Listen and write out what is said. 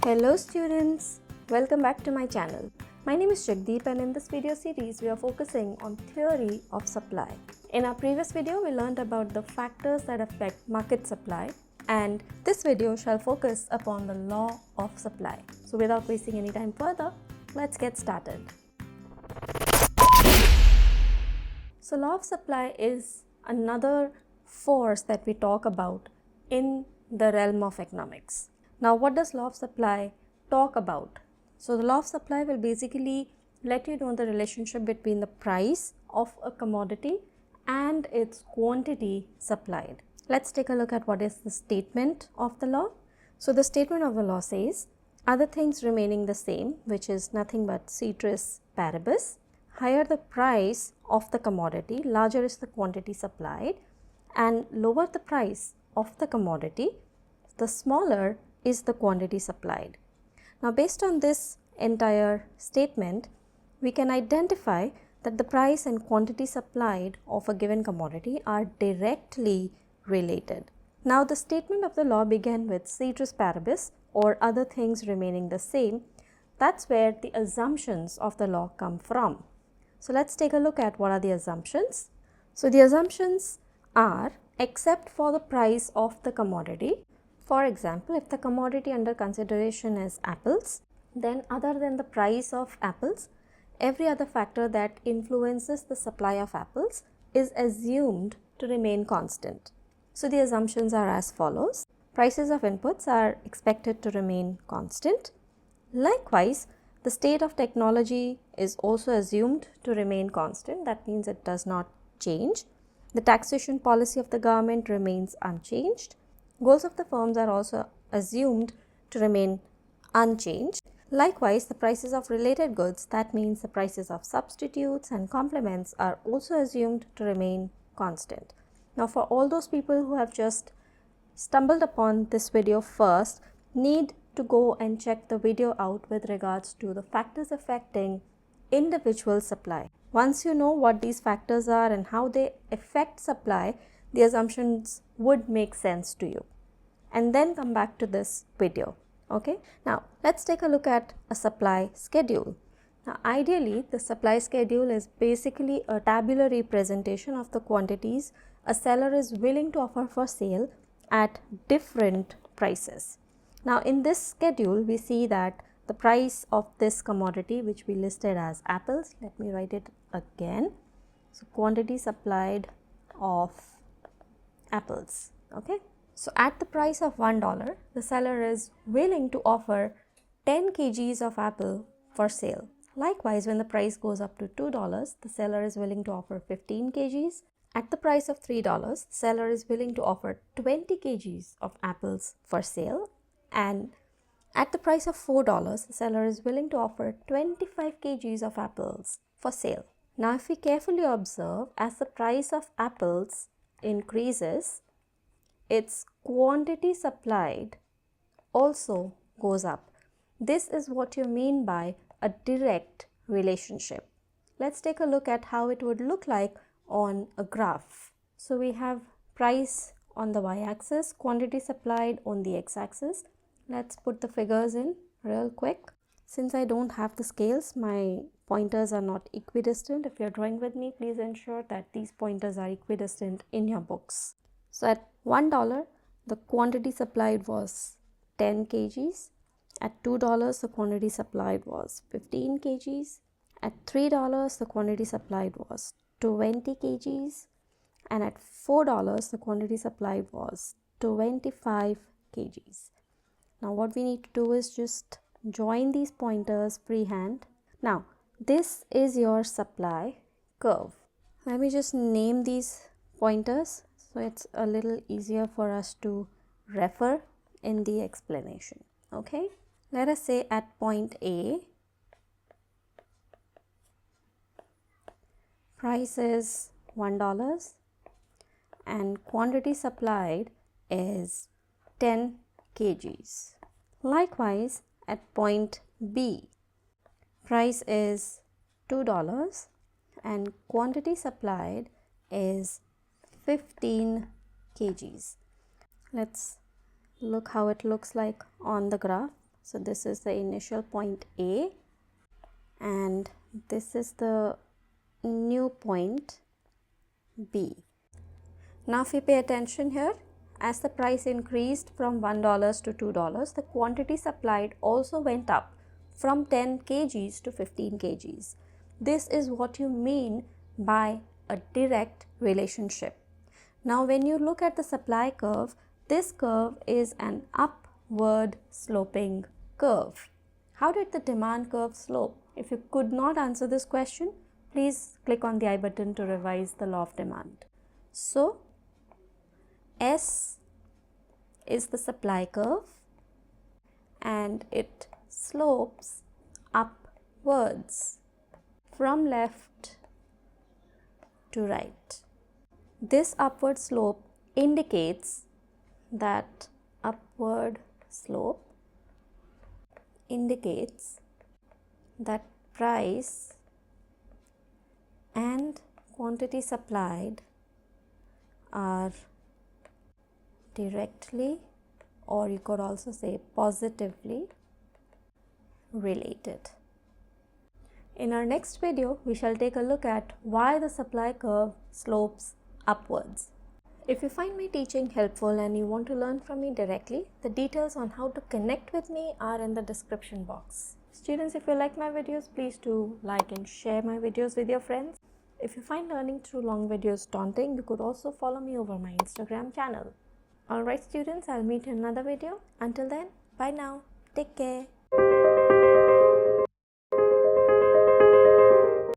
Hello students, welcome back to my channel. My name is Jagdeep and in this video series we are focusing on theory of supply. In our previous video we learned about the factors that affect market supply and this video shall focus upon the law of supply. So without wasting any time further, let's get started. So law of supply is another force that we talk about in the realm of economics. Now what does law of supply talk about? So the law of supply will basically let you know the relationship between the price of a commodity and its quantity supplied. Let's take a look at what is the statement of the law. So the statement of the law says, other things remaining the same, which is nothing but ceteris paribus, higher the price of the commodity, larger is the quantity supplied, and lower the price of the commodity, the smaller is the quantity supplied. Now based on this entire statement, we can identify that the price and quantity supplied of a given commodity are directly related. Now the statement of the law began with ceteris paribus, or other things remaining the same. That's where the assumptions of the law come from. So let's take a look at what are the assumptions. So the assumptions are, except for the price of the commodity. For example, if the commodity under consideration is apples, then other than the price of apples, every other factor that influences the supply of apples is assumed to remain constant. So the assumptions are as follows. Prices of inputs are expected to remain constant. Likewise, the state of technology is also assumed to remain constant. That means it does not change. The taxation policy of the government remains unchanged. Goals of the firms are also assumed to remain unchanged. Likewise, the prices of related goods, that means the prices of substitutes and complements, are also assumed to remain constant. Now for all those people who have just stumbled upon this video first, need to go and check the video out with regards to the factors affecting individual supply. Once you know what these factors are and how they affect supply, the assumptions would make sense to you. And then come back to this video. Okay, now let's take a look at a supply schedule. Now ideally, the supply schedule is basically a tabular representation of the quantities a seller is willing to offer for sale at different prices. Now in this schedule, we see that the price of this commodity, which we listed as apples, let me write it again. So quantity supplied of apples. Okay, so at the price of $1, the seller is willing to offer 10 kgs of apple for sale. Likewise, when the price goes up to $2, the seller is willing to offer 15 kgs. At the price of $3, the seller is willing to offer 20 kgs of apples for sale. And at the price of $4, the seller is willing to offer 25 kgs of apples for sale. Now if we carefully observe, as the price of apples increases, its quantity supplied also goes up. This is what you mean by a direct relationship. Let's take a look at how it would look like on a graph. So we have price on the y-axis, quantity supplied on the x-axis. Let's put the figures in real quick. Since I don't have the scales, my pointers are not equidistant. If you're drawing with me, please ensure that these pointers are equidistant in your books. So at $1, the quantity supplied was 10 kgs. At $2, the quantity supplied was 15 kgs. At $3, the quantity supplied was 20 kgs. And at $4, the quantity supplied was 25 kgs. Now what we need to do is just join these pointers freehand. Now this is your supply curve. Let me just name these pointers so it's a little easier for us to refer in the explanation. Okay, let us say at point A, price is $1 and quantity supplied is 10 kgs. Likewise, at point B, price is $2 and quantity supplied is 15 kgs. Let's look how it looks like on the graph. So this is the initial point A, and this is the new point B. Now if we pay attention here, as the price increased from $1 to $2, the quantity supplied also went up from 10 kgs to 15 kgs. This is what you mean by a direct relationship. Now when you look at the supply curve, this curve is an upward sloping curve. How did the demand curve slope? If you could not answer this question, please click on the I button to revise the law of demand. So S is the supply curve and it slopes upwards from left to right. This upward slope indicates that price and quantity supplied are directly, or you could also say positively, related. In our next video, we shall take a look at why the supply curve slopes upwards. If you find my teaching helpful and you want to learn from me directly, the details on how to connect with me are in the description box. Students, if you like my videos, please do like and share my videos with your friends. If you find learning through long videos daunting, you could also follow me over my Instagram channel. Alright students, I'll meet you in another video. Until then, bye now. Take care.